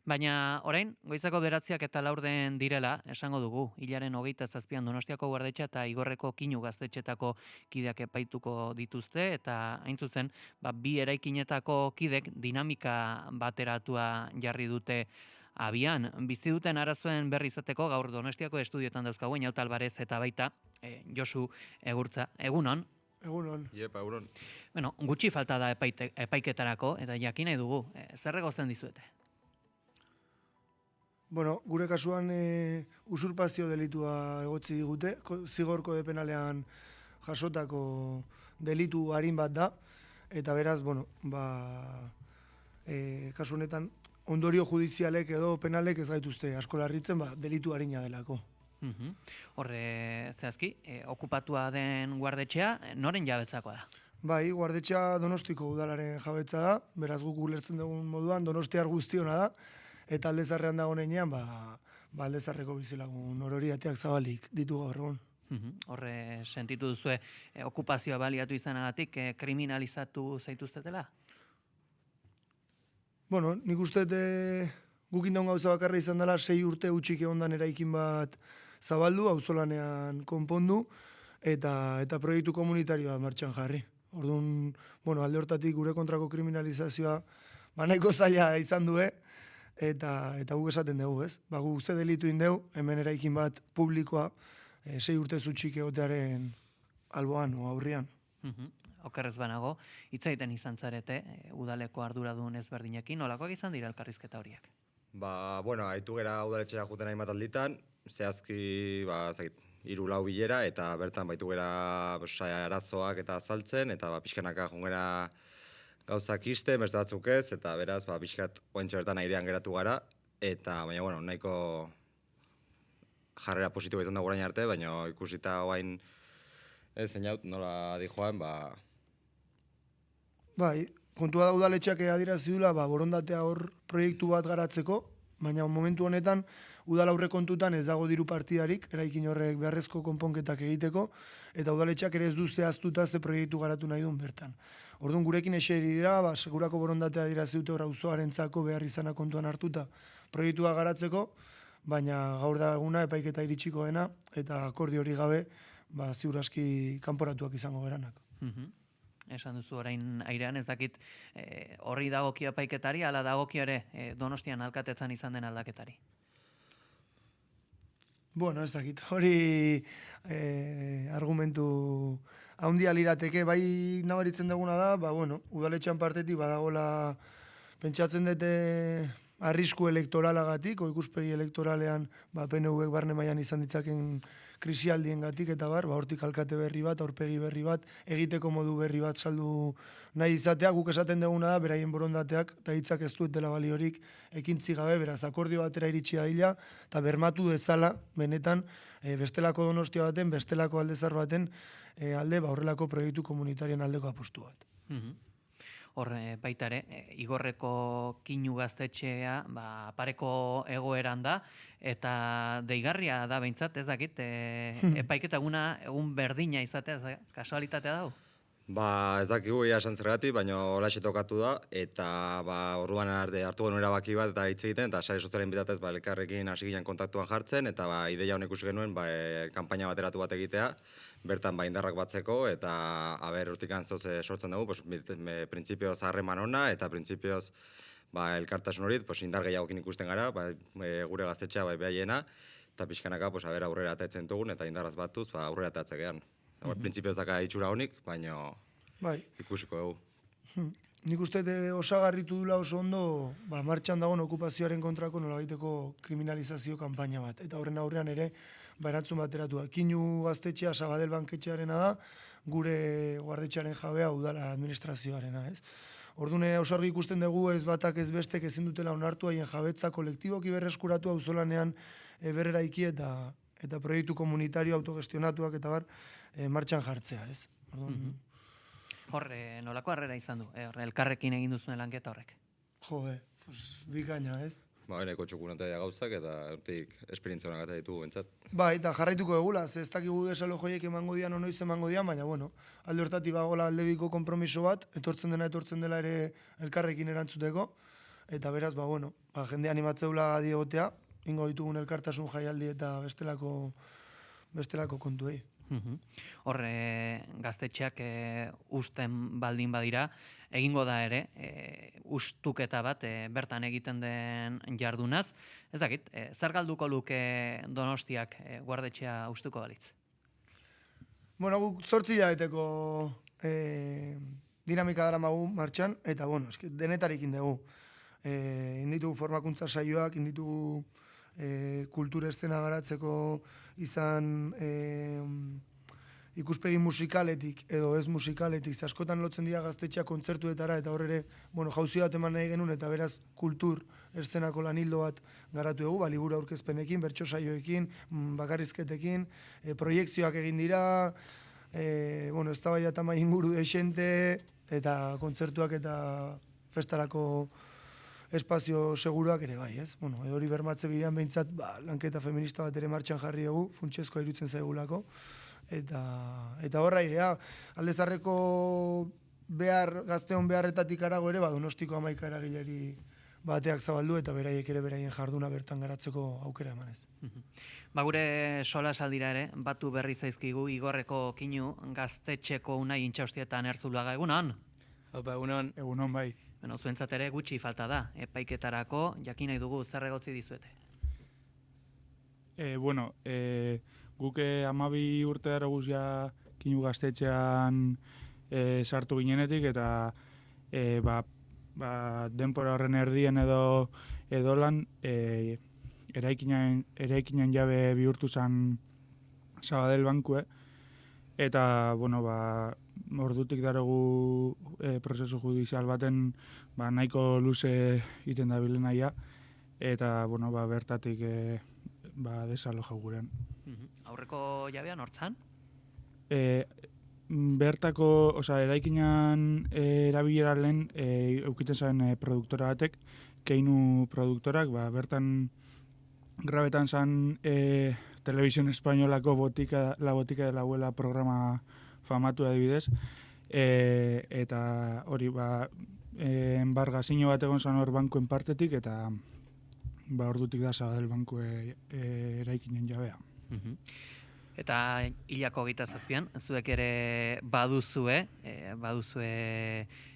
Baina orain, goizako 9 eta laurden direla, esango dugu, hilaren 27an Donostiako Guardetxa eta Igorreko Kinu gaztetxetako kideak epaituko dituzte, eta hain zuzen, bi eraikinetako kidek dinamika bateratua jarri dute abian. Bizi duten arazoen berri izateko gaur Donostiako estudioetan dauzkagu, Inaut Alvarez eta baita Josu Egurtza. Egunon? Egunon. Iepa, egunon. Bueno, gutxi falta da epaiketarako, eta jakin nahi dugu, zer egozten dizuete? Bueno, gure kasuan usurpazio delitua egotzi digute, zigorko depenalean jasotako delitu arin bat da, eta beraz, bueno, kasu honetan ondorio judizialek edo penalek ez gaituzte asko larritzen, delitu arina delako. Horre, zehazki, okupatua den guardetxea, noren jabetzakoa da? Bai, guardetxea Donostiko udalaren jabetza da, beraz guk ulertzen dugun moduan Donostiar guztiona da, eta aldezarrean dago nenean, aldezarreko bizilagun ororiateak zabalik ditu gaur egun. Horre, sentitu duzue, okupazioa baliatu izanagatik, kriminalizatu zaituztetela? Bueno, nik uste guk indaun gauza bakarra izan dela 6 urte utxik egondan eraikin bat zabaldu, auzolanean konpondu, eta proiektu komunitarioa martxan jarri. Orduan, bueno, alde hortatik gure kontrako kriminalizazioa nahiko zaila izan du, eta guk esaten dugu, ez? Guk ze delitu indeu, hemen eraikin bat publikoa 6 urte utxik egotearen alboan o aurrian. Okerrez banago, hitzaiten izan zarete, udaleko arduradun ezberdinekin, nolakoak izan dira elkarrizketa horiek? Bueno, haitu gera udaletxea juten hainbat alditan, zehazki, 3-4 bilera, eta bertan baitu gera arazoak eta azaltzen, eta pixkanaka jungera gauzak iste, beste batzuk ez, eta beraz, pixkat oentxe bertan airean geratu gara, eta, baina, bueno, nahiko jarrera positibo izan da gurain arte, baina ikusita oain ez zeinaut, nola dijoan, Bai, kontua da udaletxeak adierazi duela, borondatea hor proiektu bat garatzeko, baina momentu honetan udal aurrekontutan ez dago diru partidarik, eraikin horrek beharrezko konponketak egiteko, eta udaletxeak ere ez du zehaztuta ze proiektu garatu nahi duen bertan. Orduan gurekin eseri dira, segurako borondatea adierazi dute hor auzoarentzako behar izana kontuan hartuta proiektua garatzeko, baina gaur da eguna epaiketa iritsiko dena, eta akordio hori gabe, ziur aski kanporatuak izango geranak. Esan duzu orain airean, ez dakit horri dagokio epaiketari, ala dagokio ere Donostian alkatetzan izan den aldaketari? Bueno, ez dakit, hori argumentu haundia lirateke, bai nabaritzen duguna da, udaletxean partetik badagola pentsatzen dute arrisku elektoralagatik, ikuspegi elektoralean PNV-ek barne mailan izan ditzaken krisialdiengatik eta hortik alkate berri bat, aurpegi berri bat, egiteko modu berri bat saldu nahi izatea, guk esaten duguna da, beraien borondateak, eta hitzak ez duetela baliorik ekintzi gabe, beraz akordio batera iritsi dadila, eta bermatu dezala, benetan, bestelako Donostia baten, bestelako aldezar baten, alde horrelako proiektu komunitarien aldeko apostu bat. Hor baita ere, Igorreko Kinu gaztetxea pareko egoeran da, eta deigarria da behintzat, ez dakit, epaiketa egun berdina izatea, kasualitatea dago? Ez dakigu ia esan zergatik, baina holaxe tokatu da, eta orduan hartu genuen erabaki bat eta hitz egiten, eta sare sozialen bitatez elkarrekin hasi ginen kontaktuan jartzen, eta ideia honek ikusi genuen kanpaina bateratu bat egitea, bertan indarrak batzeko, eta hortik antzoz sortzen dugu, printzipioz harreman ona, eta printzipioz elkartasun hori, indar gehiagokin ikusten gara, gure gaztetxea behaiena, eta pixkanaka aurrera atatzen dugun, eta indarraz batuz aurrera atatzekean. Printzipioz daka itxura honik, baina ikusiko dugu. Nik uste osagarritu dula oso ondo, martxan dagoen okupazioaren kontrako nolabaiteko kriminalizazio kanpaina bat. Eta horren aurrean ere, erantzun bateratu da. Kinu gaztetxea Sabadell banketxearena da, gure guardetxearen jabea udala administrazioarena, ez? Orduan ausargi ikusten dugu ez batak ez bestek ezin dutela onartu haien jabetza kolektiboki berreskuratu auzolanean berreraiki eta proiektu komunitario autogestionatuak eta martxan jartzea, ez? Hor, nolako harrera izan du, elkarrekin egin duzuen lanketa horrek? Bikaina, ez? Eneko txukunatea gauzak eta hortik esperientzia honak eta ditugu bentsat. Eta jarraituko egula, ez dakigu desalo joiek emango dian, onoiz emango dian, baina, alde hortatik bagola aldebiko konpromiso bat, etortzen dela ere elkarrekin erantzuteko, eta beraz, bueno, jende animatzeula diegotea, ingo ditugun elkartasun jaialdi eta bestelako kontuei. Hor, gaztetxeak usten baldin badira, egingo da ere, ustuketa bat bertan egiten den jardunaz. Ez dakit, zer galduko luke Donostiak guardetxea ustuko balitz? Bueno, guk 8 hilabeteko dinamika daramagu martxan, eta denetarik indegu. Inditugu formakuntza saioak, inditugu kultura eszena garatzeko izan ikuspegi musikaletik edo ez musikaletik, askotan lotzen dira gaztetxea kontzertuetara, eta hor ere, jauzi bat eman nahi genuen, eta beraz kultur eszenako lanildo bat garatu dugu, liburu aurkezpenekin, bertso saioekin, bakarrizketekin, proiekzioak egin dira, eztabaida eta mai inguru desente, eta kontzertuak eta festarako espazio seguruak ere bai, ez? Hori bermatze bidean behintzat, lanketa feminista bat ere martxan jarri dugu, funtsezkoa irutzen zaigulako, eta horra igea, aldezarreko gazteon beharretatik arago ere, Donostiko 11 eragileri bateak zabaldu, eta beraiek ere beraien jarduna bertan garatzeko aukera emanez. Gure sola saldira ere, batu berri zaizkigu Igorreko Kinu gaztetxeko Unai Intxaustietan Erzuluaga, egunon? Opa, egunon. Egunon bai. Zuentzat ere gutxi falta da, epaiketarako jakin nahi dugu zer egotzi dizuete. Guk 12 urte dara guzia Kinu gaztetxean sartu ginenetik, eta denpora horren erdien edo lan eraikinen jabe bihurtu zen Sabadell bankue, eta ordutik darogu prozesu judizial baten nahiko luze iten dabilen naia, eta bertatik desaloja gurean. Aurreko jabean hortzan? Bertako, eraikinan erabilera lehen eukiten zaren produktora batek, Keinu produktorak, bertan grabetan zen Televisión Espainolako La Botica de la Abuela programa famatu adibidez, eta hori enbargazio bat egon zan hor bankuen partetik, eta ordutik da Sabadell banku eraikinen jabea. Eta hilako 27an, zuek ere baduzue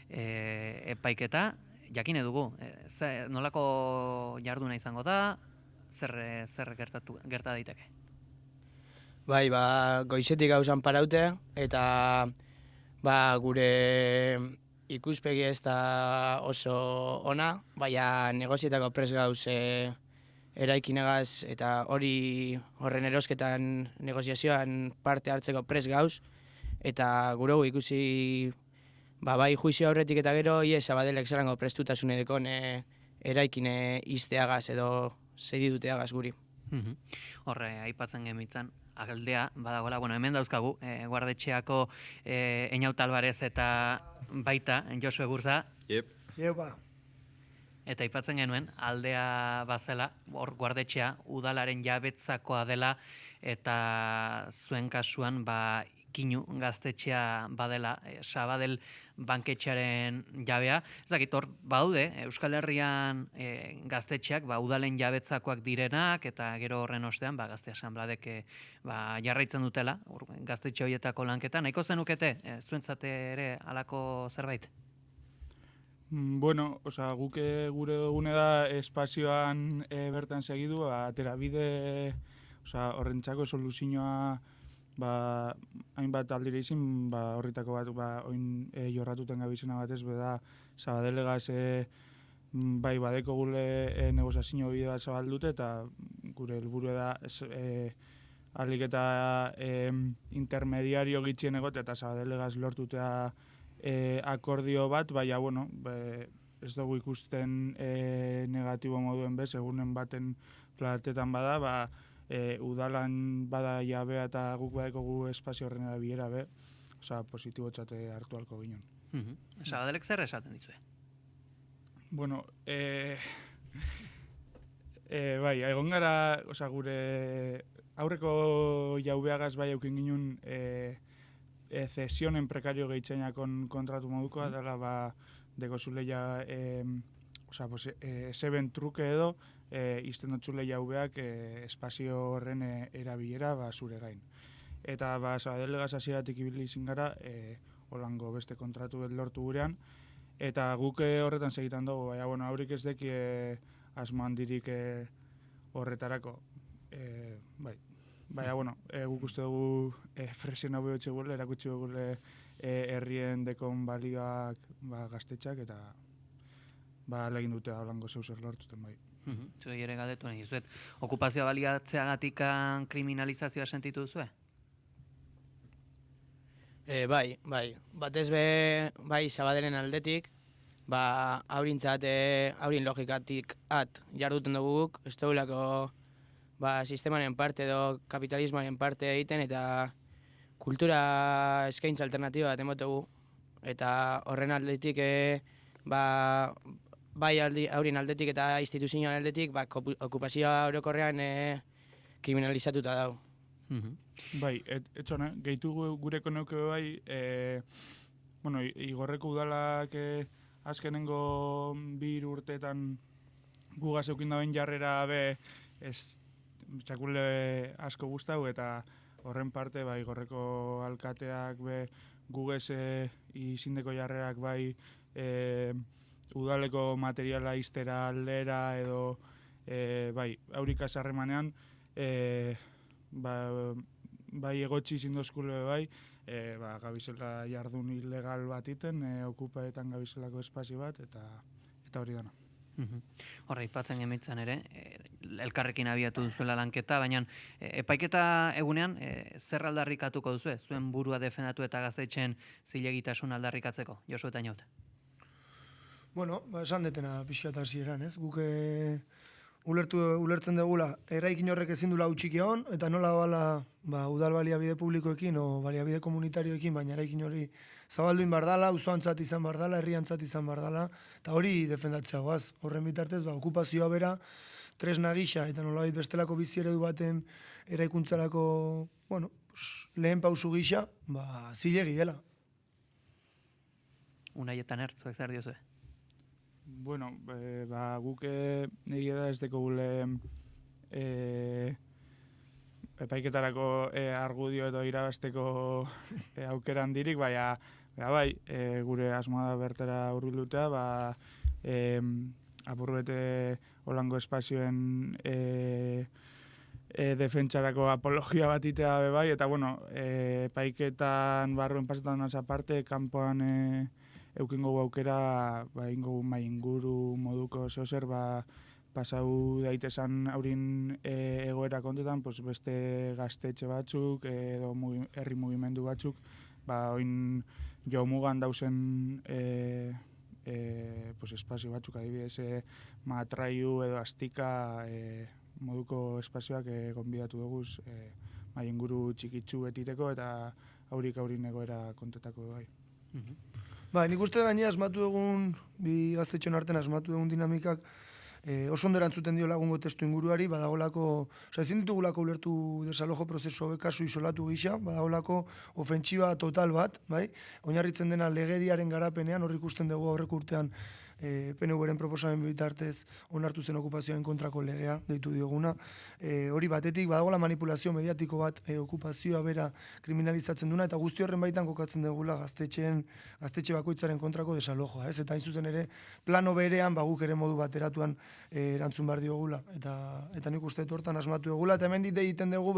epaiketa, jakine dugu, nolako jarduna izango da, zer gerta daiteke? Bai, goizetik gauzan paraute, eta gure ikuspegi ez da oso ona, baina negozietako prest gauz eraikinegaz, eta horren erosketan negoziazioan parte hartzeko prest gauz, eta gure ikusi bai juizio aurretik eta gero, Sabadellek zelango prestutasune dekon eraikine izteagaz edo zeididuteagaz guri. Horre, aipatzen gemitzen, aldea, badagoela, hemen dauzkagu, guardetxeako Einaut Alvarez eta baita, Josue Gurza. Eta aipatzen genuen, aldea bazela, hor guardetxea, udalaren jabetzakoa dela, eta zuen kasuan, Kinu gaztetxea badela, Sabadell banketxearen jabea. Ez dakit, hor baude, Euskal Herrian gaztetxeak udalen jabetzakoak direnak, eta gero horren ostean gazte asanbladek jarraitzen dutela, gaztetxe horietako lanketa. Nahiko zenukete, zuentzate ere halako zerbait? Guk gure dugune da espazioan bertan segidu, atera bide horrentzako soluzioa hainbat aldire izin, horritako bat, oin jorratuten gabizena batez, beda Sabadellegaz badeko gure negoziazio bide bat zabaldute, eta gure helburu da alik eta intermediario gitxien egote, eta Sabadellegaz lortutea akordio bat, baina, ez dugu ikusten negatibo moduen bez, egunen baten platetan bada, udalan bada jabea eta guk badekogu espazio horren erabilera be, positibo txate hartu halko ginen. Sabadellek zer esaten dizue? Bai, egon gara, gure aurreko jaubeagaz bai eukin ginen zesionen prekario gehitzeinakon kontratu modukoa, dela deko zuleia osea, pues, zeben truke edo, izten dutzu lehia hubeak espazio horren erabilera zure gain. Eta Sabadelegaz hasieratik ibili izin gara, holango beste kontratu bet lortu gurean, eta guk horretan segitan dugu, baina, bueno, haurik ez deki asmo handirik horretarako. Bai. Baina, bueno, guk uste dugu fresen hau behotxe gure, erakutsi gure herrien dekon balioak gaztetxak, eta legin dute holango zeuzer lortuten, bai. Zure ere galdetu nahi, zuet, okupazioa baliatzeagatik kriminalizazioa sentitu duzue? Bai. Batez be, bai, Sabadellen aldetik, haurintzat, haurin logikatik jarduten dugu guk, ez dugulako sistemaren parte edo kapitalismoaren parte egiten, eta kultura eskaintza alternatiba bat emotegu, eta horren aldetik, bai haurin aldetik eta instituzioan aldetik, okupazioa orokorrean kriminalizatuta dago. Bai, etxone, gehitu gureko neuke bai, bueno, igorreko udalak azkenengo 2 urteetan gugaz eukin dauen jarrera be txakule asko guztau, eta horren parte, bai, igorreko alkateak be gugez izindeko jarrerak bai udaleko materiala iztera aldera edo bai, aurika sarremanean bai egotzi zindozkule bai, gabizela jardun ilegal bat iten, okupaetan gabizelako espazio bat, eta hori dana. Horra, ipatzen gemitzen ere, elkarrekin abiatu duzuela lanketa, baina epaiketa egunean zer aldarrikatuko duzue? Zuen burua defendatu eta gaztetxeen zilegitasun aldarrikatzeko, Josu eta Inaut? Bueno, esan detena pixkat hasieran, ez? Guk ulertzen dugula, erraikin horrek ezin dula utxiki hon, eta nola bala udal baliabide publikoekin o baliabide komunitarioekin, baina eraikin hori zabalduin bardala, uzoantzat izan bardala, herriantzat izan bardala, eta hori defendatzea goaz. Horren bitartez, okupazioa bera, tresna gisa, eta nolabait bestelako bizi eredu baten eraikuntzarako, bueno, lehen pausu gisa, zilegi dela. Unaietan zuek zer diozue? Bueno, guk egia da ez deko gule epaiketarako argudio edo irabazteko aukera handirik, baina bai, gure asmoa da bertara hurbilutea, apurbete holango espazioen defentsarako apologia bat itea bai, eta bueno, epaiketan barruen pasetan aparte, kanpoan eukingo aukera, ingo inguru moduko zozer, pasau daitesan haurin egoera kontetan, beste gaztetxe batzuk edo herri mugimendu batzuk, oin jomugan dauzen espazio batzuk, adibidez matraiu edo astika moduko espazioak gonbidatu dugu inguru txikitsu betiteko eta haurin egoera kontetako bai. Nik uste gainera asmatu egun, bi gaztetxon artean asmatu egun dinamikak oso ondo erantzuten dio lagungo testu inguruari, badagolako, ezin ditugulako ulertu desalojo prozesu kasu isolatu gisa, badagolako ofentsiba total bat, bai? Oinarritzen dena legediaren garapenean, hor ikusten dugu aurreko urtean PNV-ren proposamen bitartez onartu zen okupazioen kontrako legea, deitu dioguna. Hori batetik, badagola manipulazio mediatiko bat okupazioa bera kriminalizatzen duna, eta guzti horren baitan kokatzen dugula gaztetxe bakoitzaren kontrako desalojoa, ez? Eta hain zuzen ere, plano berean guk ere modu bateratuan erantzun behar diogula. Eta nik uste hortan asmatu dugula, eta hemen dit egiten dugu,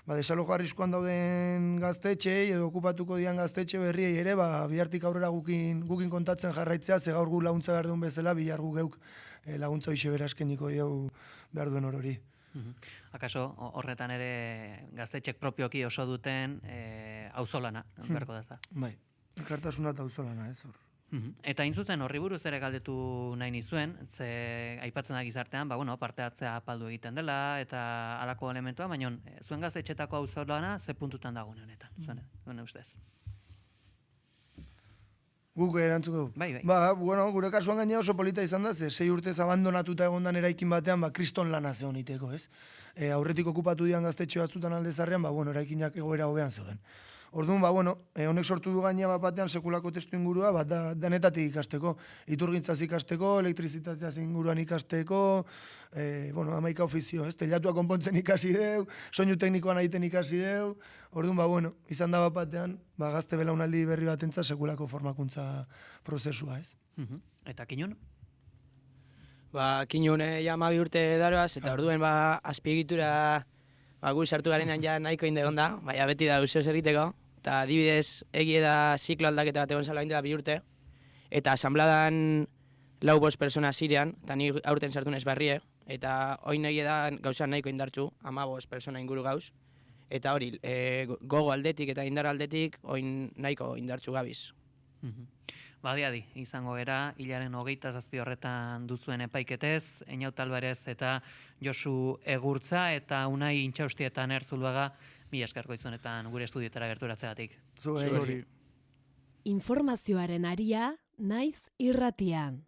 desalojo arriskuan dauden gaztetxeei edo okupatuko dian gaztetxe berriei ere, bihartik aurrera gukin kontatzen jarraitzea, ze gaur gu laguntza behar duen bezala, bihar gu geuk laguntza hoxe bera eskeniko diau behar duen horori. Akaso, horretan ere gaztetxek propioki oso duten auzolana, berko da ez da? Bai, elkartasuna eta auzolana, ez hor. Eta intzutzen horri buruz ere galdetu nahi nizuen, ze aipatzen da gizartean, parte hartzea apaldu egiten dela, eta halako elementua, baina zuen gaztetxetako auzolana ze puntutan dagoen honetan, zuen ustez? Guk erantzuko. Bai. Gure kasuan gainea oso polita izan da, 6 urtez abandonatuta egondan eraikin batean, kriston lana zeon iteko, ez? Aurretik okupatu dian gaztetxe batzutan alde zarrean, eraikinak egoera hobean zeuden. Orduan, honek sortu du gaina bat batean sekulako testu ingurua, danetatik ikasteko, iturgintzaz ikasteko, elektrizitateaz inguruan ikasteko, 11 ofizio, telatuak konpontzen ikasi deu, soinu teknikoan egiten ikasi deu, orduan, izan da bat batean, gazte belaunaldi berri batentza sekulako formakuntza prozesua, ez? Eta Kinun? Kinun ja 12 urte daroaz, eta orduen azpiegitura gu sartu garenan ja nahiko indegon da, baina beti da useoz egiteko, eta adibidez egie da ziklo aldaketa bat egon zala indela 2 urte, eta asambladan 4-5 persona zirean, eta ni aurten sartu nez barrie, eta oin egie da gauza nahiko indartzu, 15 persona inguru gauz, eta hori, gogo aldetik eta indar aldetik oin nahiko indartzu gabiz. Badiadi, izango era, hilaren 27 horretan duzuen epaiketez, Eñaut Alvarez eta Josu Egurtza eta Unai Intxaustietan Erzuluaga, mila eskerko izunetan gure estudietara gerturatzeagatik. Zuei. Informazioaren aria, naiz irratian.